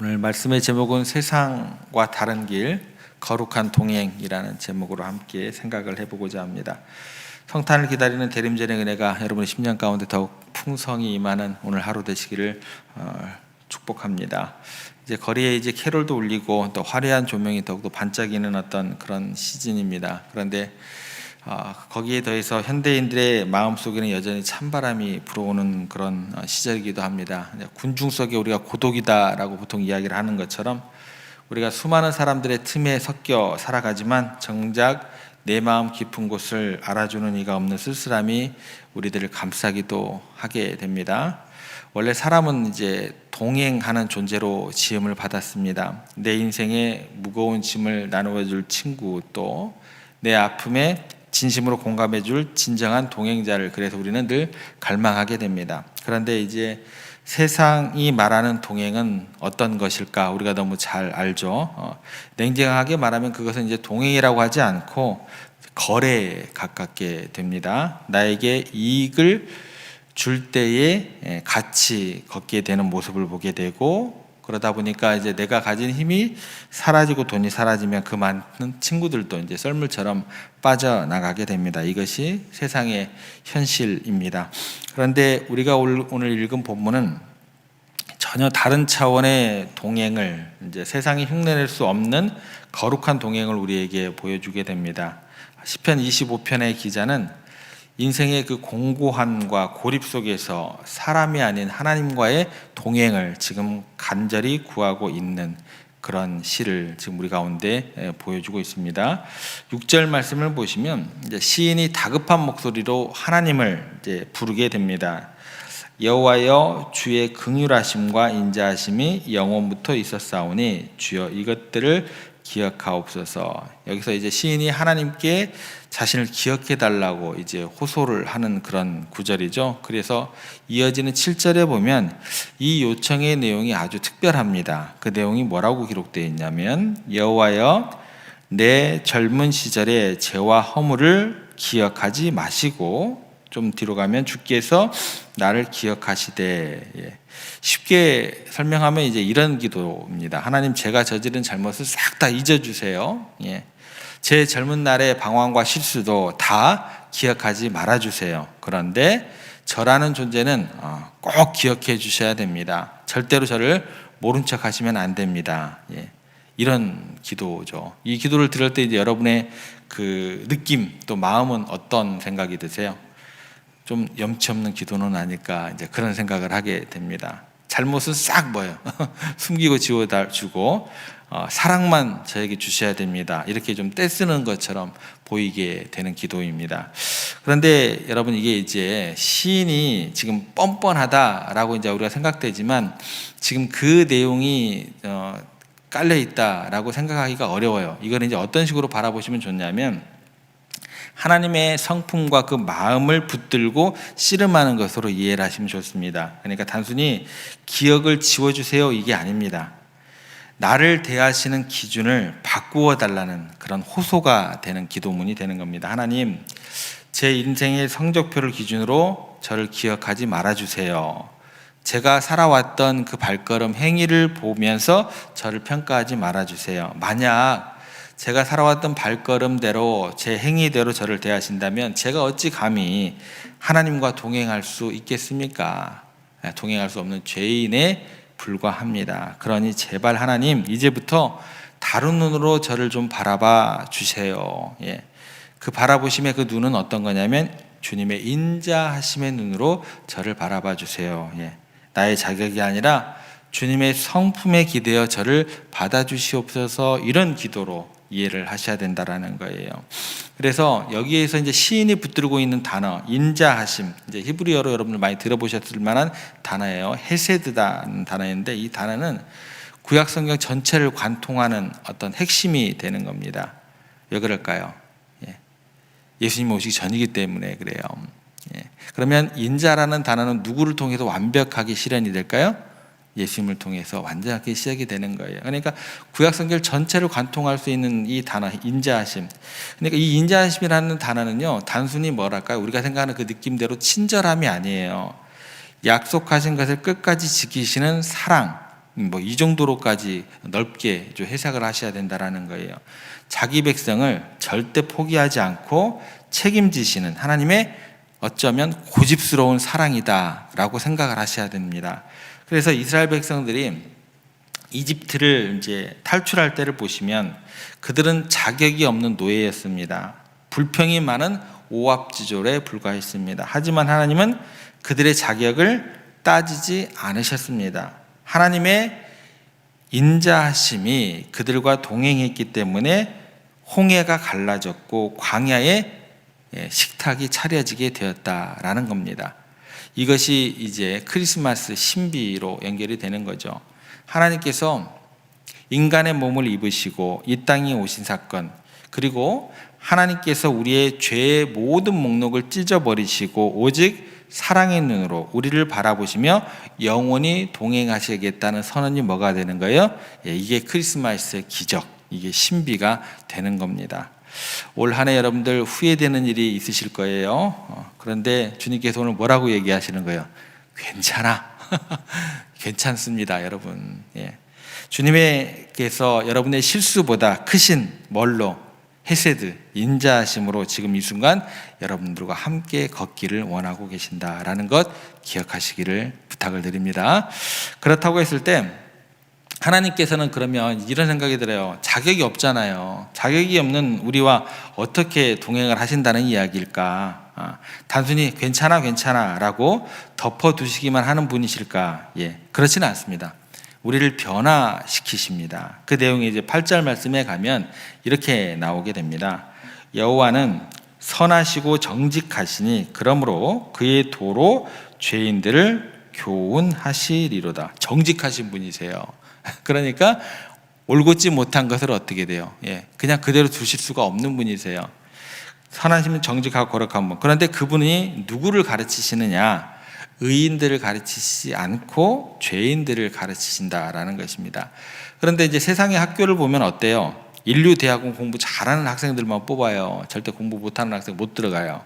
오늘 말씀의 제목은 세상과 다른 길, 거룩한 동행이라는 제목으로 함께 생각을 해보고자 합니다. 성탄을 기다리는 대림절의 은혜가 여러분의 심령 가운데 더욱 풍성히 임하는 오늘 하루 되시기를 축복합니다. 이제 거리에 이제 캐롤도 울리고 또 화려한 조명이 더욱더 반짝이는 어떤 그런 시즌입니다. 그런데 거기에 더해서 현대인들의 마음속에는 여전히 찬바람이 불어오는 그런 시절이기도 합니다. 군중 속에 우리가 고독이다라고 보통 이야기를 하는 것처럼 우리가 수많은 사람들의 틈에 섞여 살아가지만 정작 내 마음 깊은 곳을 알아주는 이가 없는 쓸쓸함이 우리들을 감싸기도 하게 됩니다. 원래 사람은 이제 동행하는 존재로 지음을 받았습니다. 내 인생의 무거운 짐을 나누어줄 친구, 또 내 아픔에 진심으로 공감해줄 진정한 동행자를, 그래서 우리는 늘 갈망하게 됩니다. 그런데 이제 세상이 말하는 동행은 어떤 것일까? 우리가 너무 잘 알죠. 냉정하게 말하면 그것은 이제 동행이라고 하지 않고 거래에 가깝게 됩니다. 나에게 이익을 줄 때에 같이 걷게 되는 모습을 보게 되고, 그러다 보니까 이제 내가 가진 힘이 사라지고 돈이 사라지면 그 많은 친구들도 이제 썰물처럼 빠져나가게 됩니다. 이것이 세상의 현실입니다. 그런데 우리가 오늘 읽은 본문은 전혀 다른 차원의 동행을, 이제 세상이 흉내낼 수 없는 거룩한 동행을 우리에게 보여주게 됩니다. 시편 25편의 기자는 인생의 그 공고함과 고립 속에서 사람이 아닌 하나님과의 동행을 지금 간절히 구하고 있는 그런 시를 지금 우리 가운데 보여주고 있습니다. 6절 말씀을 보시면 이제 시인이 다급한 목소리로 하나님을 이제 부르게 됩니다. 여호와여, 주의 긍휼하심과 인자하심이 영원부터 있었사오니 주여 이것들을 기억하옵소서. 여기서 이제 시인이 하나님께 자신을 기억해 달라고 이제 호소를 하는 그런 구절이죠. 그래서 이어지는 7절에 보면 이 요청의 내용이 아주 특별합니다. 그 내용이 뭐라고 기록되어 있냐면, 여호와여, 내 젊은 시절의 죄와 허물을 기억하지 마시고, 좀 뒤로 가면 주께서 나를 기억하시되. 쉽게 설명하면 이제 이런 기도입니다. 하나님, 제가 저지른 잘못을 싹 다 잊어주세요. 제 젊은 날의 방황과 실수도 다 기억하지 말아주세요. 그런데 저라는 존재는 꼭 기억해 주셔야 됩니다. 절대로 저를 모른 척 하시면 안 됩니다. 이런 기도죠. 이 기도를 들을 때 이제 여러분의 그 느낌, 또 마음은 어떤 생각이 드세요? 좀 염치 없는 기도는 아닐까, 이제 그런 생각을 하게 됩니다. 잘못은 싹 숨기고 지워주고 사랑만 저에게 주셔야 됩니다. 이렇게 좀 떼쓰는 것처럼 보이게 되는 기도입니다. 그런데 여러분, 이게 이제 시인이 지금 뻔뻔하다라고 이제 우리가 생각되지만 지금 그 내용이 깔려 있다라고 생각하기가 어려워요. 이걸 이제 어떤 식으로 바라보시면 좋냐면, 하나님의 성품과 그 마음을 붙들고 씨름하는 것으로 이해를 하시면 좋습니다. 그러니까 단순히 기억을 지워주세요, 이게 아닙니다. 나를 대하시는 기준을 바꾸어 달라는 그런 호소가 되는 기도문이 되는 겁니다. 하나님, 제 인생의 성적표를 기준으로 저를 기억하지 말아주세요. 제가 살아왔던 그 발걸음 행위를 보면서 저를 평가하지 말아주세요. 만약 제가 살아왔던 발걸음대로, 제 행위대로 저를 대하신다면 제가 어찌 감히 하나님과 동행할 수 있겠습니까? 동행할 수 없는 죄인에 불과합니다. 그러니 제발 하나님, 이제부터 다른 눈으로 저를 좀 바라봐 주세요. 그 바라보심의 그 눈은 어떤 거냐면 주님의 인자하심의 눈으로 저를 바라봐 주세요. 나의 자격이 아니라 주님의 성품에 기대어 저를 받아주시옵소서, 이런 기도로 이해를 하셔야 된다라는 거예요. 그래서 여기에서 이제 시인이 붙들고 있는 단어, 인자하심, 이제 히브리어로 여러분들 많이 들어보셨을 만한 단어예요. 헤세드라는 단어인데, 이 단어는 구약 성경 전체를 관통하는 어떤 핵심이 되는 겁니다. 왜 그럴까요? 예수님 오시기 전이기 때문에 그래요. 그러면 인자라는 단어는 누구를 통해서 완벽하게 실현이 될까요? 예수님을 통해서 완전하게 시작이 되는 거예요. 그러니까 구약 성경 전체를 관통할 수 있는 이 단어, 인자하심. 그러니까 이 인자하심이라는 단어는요, 단순히 뭐랄까요, 우리가 생각하는 그 느낌대로 친절함이 아니에요. 약속하신 것을 끝까지 지키시는 사랑, 뭐 이 정도로까지 넓게 좀 해석을 하셔야 된다라는 거예요. 자기 백성을 절대 포기하지 않고 책임지시는 하나님의 어쩌면 고집스러운 사랑이다라고 생각을 하셔야 됩니다. 그래서 이스라엘 백성들이 이집트를 이제 탈출할 때를 보시면 그들은 자격이 없는 노예였습니다. 불평이 많은 오합지졸에 불과했습니다. 하지만 하나님은 그들의 자격을 따지지 않으셨습니다. 하나님의 인자하심이 그들과 동행했기 때문에 홍해가 갈라졌고 광야에 식탁이 차려지게 되었다라는 겁니다. 이것이 이제 크리스마스 신비로 연결이 되는 거죠. 하나님께서 인간의 몸을 입으시고 이 땅에 오신 사건, 그리고 하나님께서 우리의 죄의 모든 목록을 찢어버리시고 오직 사랑의 눈으로 우리를 바라보시며 영원히 동행하시겠다는 선언이 뭐가 되는 거예요? 이게 크리스마스의 기적, 이게 신비가 되는 겁니다. 올 한 해 여러분들 후회되는 일이 있으실 거예요. 그런데 주님께서 오늘 뭐라고 얘기하시는 거예요? 괜찮아. 괜찮습니다, 여러분. 주님께서 여러분의 실수보다 크신 뭘로? 헤세드, 인자하심으로 지금 이 순간 여러분들과 함께 걷기를 원하고 계신다라는 것 기억하시기를 부탁을 드립니다. 그렇다고 했을 때 하나님께서는 그러면 이런 생각이 들어요. 자격이 없잖아요. 자격이 없는 우리와 어떻게 동행을 하신다는 이야기일까? 단순히 괜찮아 라고 덮어두시기만 하는 분이실까? 그렇지는 않습니다. 우리를 변화시키십니다. 그 내용이 이제 8절 말씀에 가면 이렇게 나오게 됩니다. 여호와는 선하시고 정직하시니 그러므로 그의 도로 죄인들을 교훈하시리로다. 정직하신 분이세요. 그러니까 올곧지 못한 것을 어떻게 돼요? 그냥 그대로 두실 수가 없는 분이세요. 선하시면 정직하고 거룩한 분. 그런데 그분이 누구를 가르치시느냐? 의인들을 가르치시지 않고 죄인들을 가르치신다라는 것입니다. 그런데 이제 세상의 학교를 보면 어때요? 인류 대학원 공부 잘하는 학생들만 뽑아요. 절대 공부 못하는 학생 못 들어가요.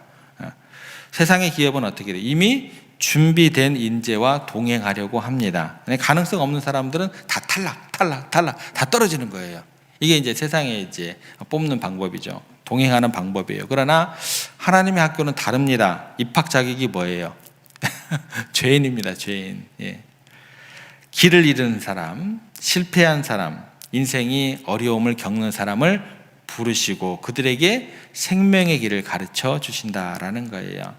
세상의 기업은 어떻게 돼요? 이미 준비된 인재와 동행하려고 합니다. 가능성 없는 사람들은 다 탈락 다 떨어지는 거예요. 이게 이제 세상에 이제 뽑는 방법이죠. 동행하는 방법이에요. 그러나 하나님의 학교는 다릅니다. 입학 자격이 뭐예요? 죄인입니다. 죄인. 길을 잃은 사람, 실패한 사람, 인생이 어려움을 겪는 사람을 부르시고 그들에게 생명의 길을 가르쳐 주신다라는 거예요.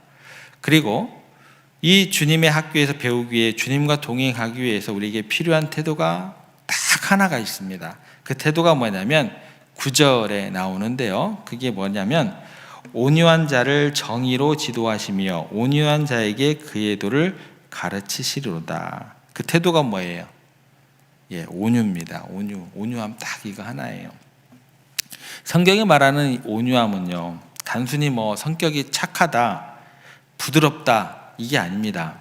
그리고 이 주님의 학교에서 배우기 위해 주님과 동행하기 위해서 우리에게 필요한 태도가 딱 하나가 있습니다. 그 태도가 뭐냐면 9절에 나오는데요. 그게 뭐냐면 온유한 자를 정의로 지도하시며 온유한 자에게 그의 도를 가르치시리로다. 그 태도가 뭐예요? 온유입니다. 온유함 딱 이거 하나예요. 성경이 말하는 온유함은요, 단순히 뭐 성격이 착하다, 부드럽다 이게 아닙니다.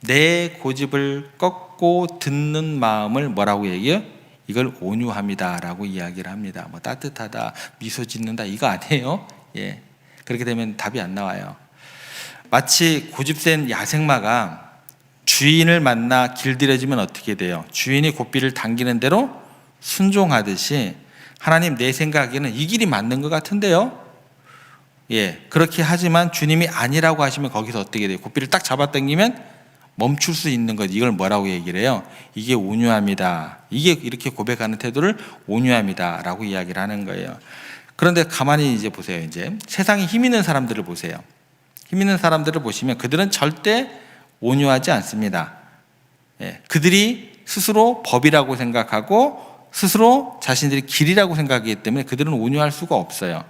내 고집을 꺾고 듣는 마음을 뭐라고 얘기해요? 이걸 온유함이다라고 이야기를 합니다. 뭐 따뜻하다, 미소 짓는다 이거 아니에요? 그렇게 되면 답이 안 나와요. 마치 고집센 야생마가 주인을 만나 길들여지면 어떻게 돼요? 주인이 고삐를 당기는 대로 순종하듯이 하나님 내 생각에는 이 길이 맞는 것 같은데요? 그렇게 하지만 주님이 아니라고 하시면 거기서 어떻게 돼요? 고삐를 딱 잡아당기면 멈출 수 있는 것, 이걸 뭐라고 얘기를 해요? 이게 온유함이다. 이게 이렇게 고백하는 태도를 온유함이다 라고 이야기를 하는 거예요. 그런데 가만히 이제 보세요. 이제 세상에 힘 있는 사람들을 보세요. 힘 있는 사람들을 보시면 그들은 절대 온유하지 않습니다. 그들이 스스로 법이라고 생각하고 스스로 자신들이 길이라고 생각하기 때문에 그들은 온유할 수가 없어요.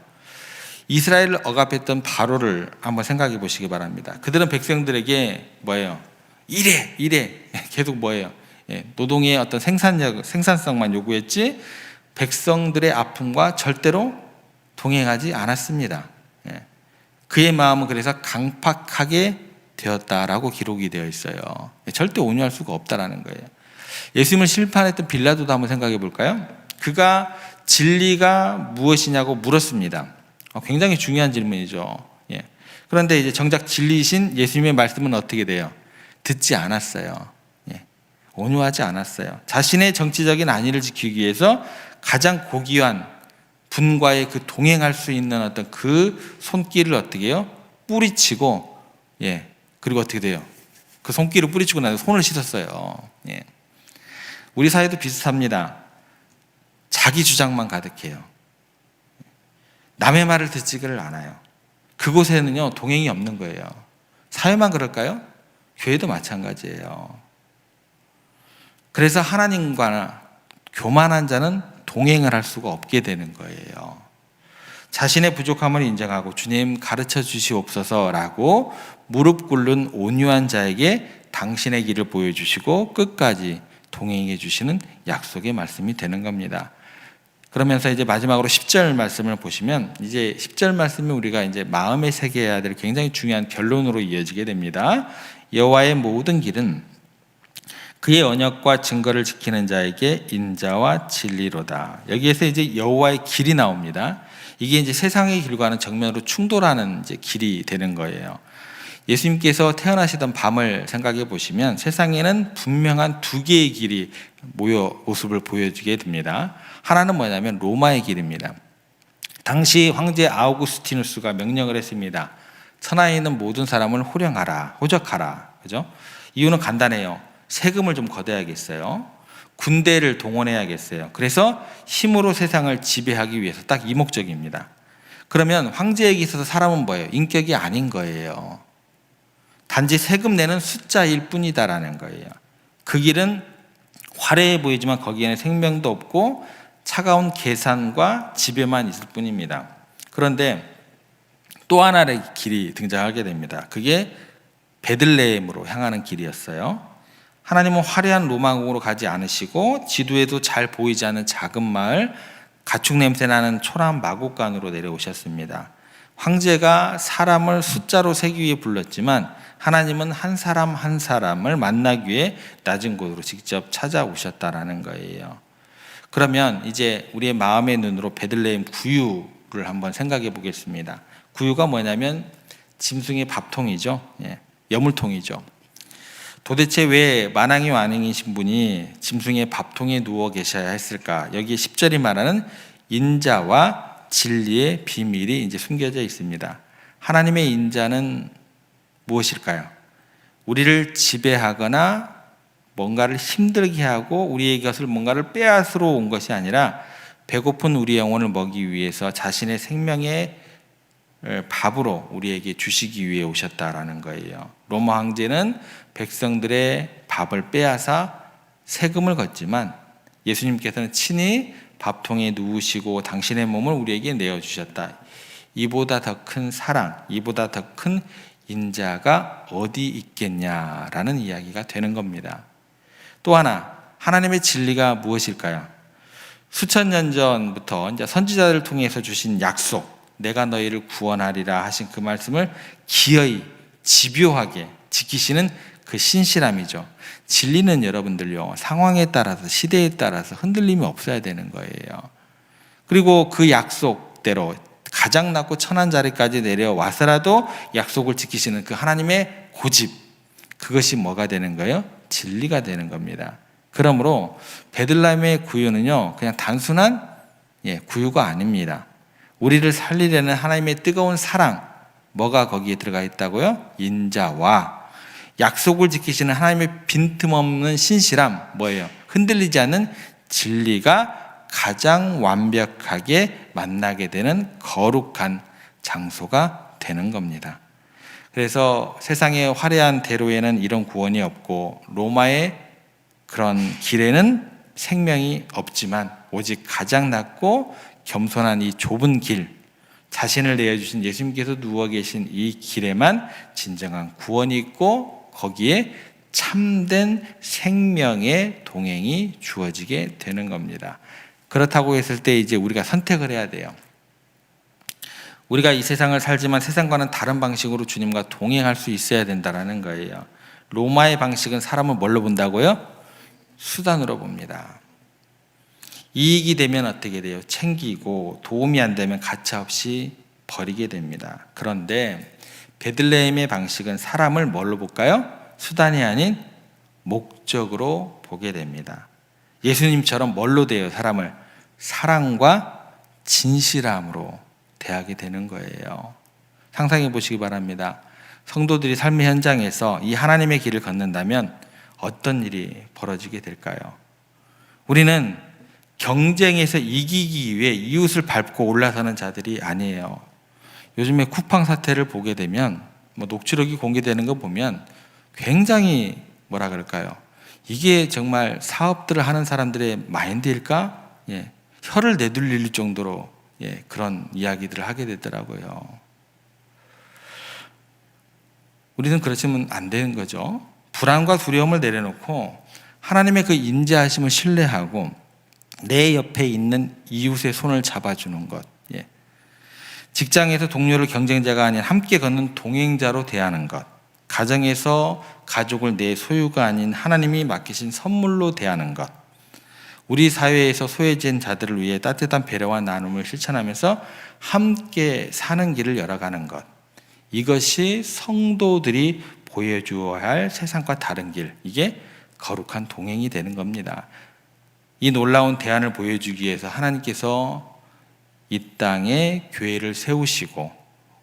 이스라엘을 억압했던 바로를 한번 생각해 보시기 바랍니다. 그들은 백성들에게 뭐예요? 이래 계속 뭐예요? 노동의 어떤 생산성만 요구했지 백성들의 아픔과 절대로 동행하지 않았습니다. 그의 마음은 그래서 강팍하게 되었다라고 기록이 되어 있어요. 절대 온유할 수가 없다라는 거예요. 예수님을 심판했던 빌라도도 한번 생각해 볼까요? 그가 진리가 무엇이냐고 물었습니다. 굉장히 중요한 질문이죠. 그런데 이제 정작 진리이신 예수님의 말씀은 어떻게 돼요? 듣지 않았어요. 온유하지 않았어요. 자신의 정치적인 안위를 지키기 위해서 가장 고귀한 분과의 그 동행할 수 있는 어떤 그 손길을 어떻게 해요? 뿌리치고, 그리고 어떻게 돼요? 그 손길을 뿌리치고 나서 손을 씻었어요. 우리 사회도 비슷합니다. 자기 주장만 가득해요. 남의 말을 듣지를 않아요. 그곳에는요, 동행이 없는 거예요. 사회만 그럴까요? 교회도 마찬가지예요. 그래서 하나님과 교만한 자는 동행을 할 수가 없게 되는 거예요. 자신의 부족함을 인정하고 주님 가르쳐 주시옵소서라고 무릎 꿇는 온유한 자에게 당신의 길을 보여주시고 끝까지 동행해 주시는 약속의 말씀이 되는 겁니다. 그러면서 이제 마지막으로 10절 말씀을 보시면, 이제 10절 말씀이 우리가 이제 마음에 새겨야 될 굉장히 중요한 결론으로 이어지게 됩니다. 여호와의 모든 길은 그의 언약과 증거를 지키는 자에게 인자와 진리로다. 여기에서 이제 여호와의 길이 나옵니다. 이게 이제 세상의 길과는 정면으로 충돌하는 이제 길이 되는 거예요. 예수님께서 태어나시던 밤을 생각해 보시면 세상에는 분명한 두 개의 길이 모습을 보여주게 됩니다. 하나는 뭐냐면 로마의 길입니다. 당시 황제 아우구스티누스가 명령을 했습니다. 천하에 있는 모든 사람을 호적하라. 그죠? 이유는 간단해요. 세금을 좀 걷어야겠어요. 군대를 동원해야겠어요. 그래서 힘으로 세상을 지배하기 위해서 딱 이 목적입니다. 그러면 황제에게 있어서 사람은 뭐예요? 인격이 아닌 거예요. 단지 세금 내는 숫자일 뿐이다라는 거예요. 그 길은 화려해 보이지만 거기에는 생명도 없고 차가운 계산과 지배만 있을 뿐입니다. 그런데 또 하나의 길이 등장하게 됩니다. 그게 베들레헴으로 향하는 길이었어요. 하나님은 화려한 로마국으로 가지 않으시고 지도에도 잘 보이지 않는 작은 마을, 가축 냄새 나는 초라한 마곡간으로 내려오셨습니다. 황제가 사람을 숫자로 세기 위해 불렀지만 하나님은 한 사람 한 사람을 만나기 위해 낮은 곳으로 직접 찾아오셨다라는 거예요. 그러면 이제 우리의 마음의 눈으로 베들레헴 구유를 한번 생각해 보겠습니다. 구유가 뭐냐면 짐승의 밥통이죠. 여물통이죠. 도대체 왜 만왕이 왕이신 분이 짐승의 밥통에 누워 계셔야 했을까? 여기에 10절이 말하는 인자와 진리의 비밀이 이제 숨겨져 있습니다. 하나님의 인자는 무엇일까요? 우리를 지배하거나 뭔가를 힘들게 하고 우리의 것을 뭔가를 빼앗으러 온 것이 아니라 배고픈 우리 영혼을 먹이기 위해서 자신의 생명의 밥으로 우리에게 주시기 위해 오셨다라는 거예요. 로마 황제는 백성들의 밥을 빼앗아 세금을 걷지만 예수님께서는 친히 밥통에 누우시고 당신의 몸을 우리에게 내어주셨다. 이보다 더 큰 사랑, 이보다 더 큰 인자가 어디 있겠냐라는 이야기가 되는 겁니다. 또 하나, 하나님의 진리가 무엇일까요? 수천 년 전부터 이제 선지자들을 통해서 주신 약속, 내가 너희를 구원하리라 하신 그 말씀을 기어이 집요하게 지키시는 그 신실함이죠. 진리는 여러분들요, 상황에 따라서 시대에 따라서 흔들림이 없어야 되는 거예요. 그리고 그 약속대로 가장 낮고 천한 자리까지 내려와서라도 약속을 지키시는 그 하나님의 고집, 그것이 뭐가 되는 거예요? 진리가 되는 겁니다. 그러므로 베들레헴의 구유는요, 그냥 단순한 구유가 아닙니다. 우리를 살리려는 하나님의 뜨거운 사랑, 뭐가 거기에 들어가 있다고요? 인자와 약속을 지키시는 하나님의 빈틈없는 신실함, 뭐예요? 흔들리지 않는 진리가 가장 완벽하게 만나게 되는 거룩한 장소가 되는 겁니다. 그래서 세상의 화려한 대로에는 이런 구원이 없고 로마의 그런 길에는 생명이 없지만 오직 가장 낮고 겸손한 이 좁은 길, 자신을 내어주신 예수님께서 누워 계신 이 길에만 진정한 구원이 있고 거기에 참된 생명의 동행이 주어지게 되는 겁니다. 그렇다고 했을 때 이제 우리가 선택을 해야 돼요. 우리가 이 세상을 살지만 세상과는 다른 방식으로 주님과 동행할 수 있어야 된다는 거예요. 로마의 방식은 사람을 뭘로 본다고요? 수단으로 봅니다. 이익이 되면 어떻게 돼요? 챙기고 도움이 안 되면 가차없이 버리게 됩니다. 그런데 베들레헴의 방식은 사람을 뭘로 볼까요? 수단이 아닌 목적으로 보게 됩니다. 예수님처럼 뭘로 대해요? 사람을 사랑과 진실함으로 대하게 되는 거예요. 상상해 보시기 바랍니다. 성도들이 삶의 현장에서 이 하나님의 길을 걷는다면 어떤 일이 벌어지게 될까요? 우리는 경쟁에서 이기기 위해 이웃을 밟고 올라서는 자들이 아니에요. 요즘에 쿠팡 사태를 보게 되면 녹취록이 공개되는 거 보면 굉장히 뭐라 그럴까요? 이게 정말 사업들을 하는 사람들의 마인드일까? 혀를 내둘릴 정도로 그런 이야기들을 하게 되더라고요. 우리는 그러시면 안 되는 거죠. 불안과 두려움을 내려놓고 하나님의 그 인자하심을 신뢰하고 내 옆에 있는 이웃의 손을 잡아주는 것. 직장에서 동료를 경쟁자가 아닌 함께 걷는 동행자로 대하는 것. 가정에서 가족을 내 소유가 아닌 하나님이 맡기신 선물로 대하는 것. 우리 사회에서 소외된 자들을 위해 따뜻한 배려와 나눔을 실천하면서 함께 사는 길을 열어가는 것. 이것이 성도들이 보여주어야 할 세상과 다른 길, 이게 거룩한 동행이 되는 겁니다. 이 놀라운 대안을 보여주기 위해서 하나님께서 이 땅에 교회를 세우시고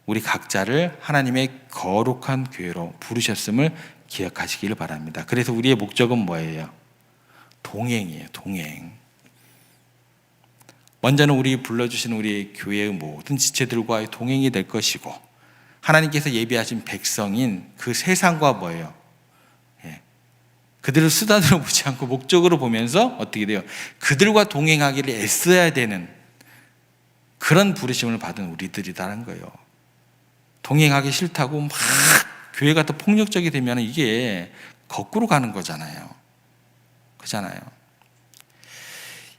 우리 각자를 하나님의 거룩한 교회로 부르셨음을 기억하시기를 바랍니다. 그래서 우리의 목적은 뭐예요? 동행이에요. 동행. 먼저는 우리 불러주신 우리 교회의 모든 지체들과의 동행이 될 것이고, 하나님께서 예비하신 백성인 그 세상과 뭐예요? 그들을 쓰다듬어 보지 않고 목적으로 보면서 어떻게 돼요? 그들과 동행하기를 애써야 되는 그런 부르심을 받은 우리들이라는 거예요. 동행하기 싫다고 막 교회가 더 폭력적이 되면 이게 거꾸로 가는 거잖아요. 그렇잖아요.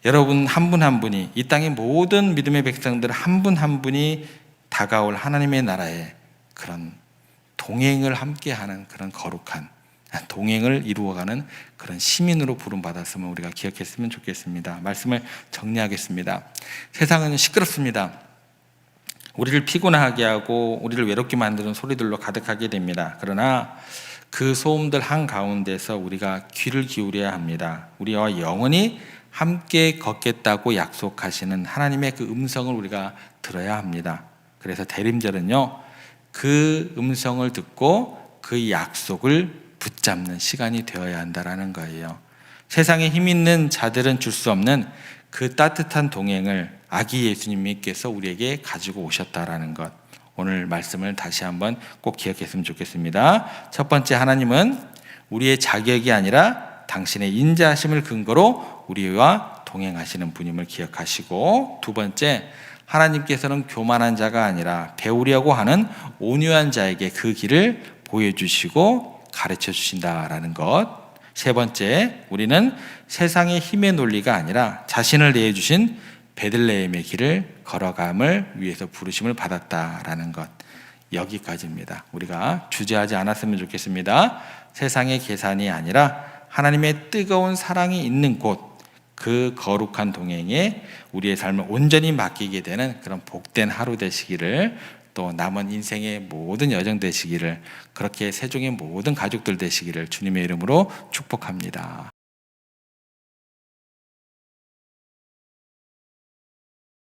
여러분 한 분 한 분이, 이 땅의 모든 믿음의 백성들 한 분 한 분이 다가올 하나님의 나라에 그런 동행을 함께하는 그런 거룩한 동행을 이루어가는 그런 시민으로 부름받았음을 우리가 기억했으면 좋겠습니다. 말씀을 정리하겠습니다. 세상은 시끄럽습니다. 우리를 피곤하게 하고 우리를 외롭게 만드는 소리들로 가득하게 됩니다. 그러나 그 소음들 한가운데서 우리가 귀를 기울여야 합니다. 우리와 영원히 함께 걷겠다고 약속하시는 하나님의 그 음성을 우리가 들어야 합니다. 그래서 대림절은요, 그 음성을 듣고 그 약속을 붙잡는 시간이 되어야 한다는 거예요. 세상에 힘 있는 자들은 줄 수 없는 그 따뜻한 동행을 아기 예수님께서 우리에게 가지고 오셨다라는 것, 오늘 말씀을 다시 한번 꼭 기억했으면 좋겠습니다. 첫 번째, 하나님은 우리의 자격이 아니라 당신의 인자하심을 근거로 우리와 동행하시는 분임을 기억하시고, 두 번째, 하나님께서는 교만한 자가 아니라 배우려고 하는 온유한 자에게 그 길을 보여주시고 가르쳐 주신다라는 것. 세 번째, 우리는 세상의 힘의 논리가 아니라 자신을 내어주신 베들레헴의 길을 걸어감을 위해서 부르심을 받았다라는 것. 여기까지입니다. 우리가 주저하지 않았으면 좋겠습니다. 세상의 계산이 아니라 하나님의 뜨거운 사랑이 있는 곳, 그 거룩한 동행에 우리의 삶을 온전히 맡기게 되는 그런 복된 하루 되시기를, 또 남은 인생의 모든 여정 되시기를, 그렇게 세종의 모든 가족들 되시기를 주님의 이름으로 축복합니다.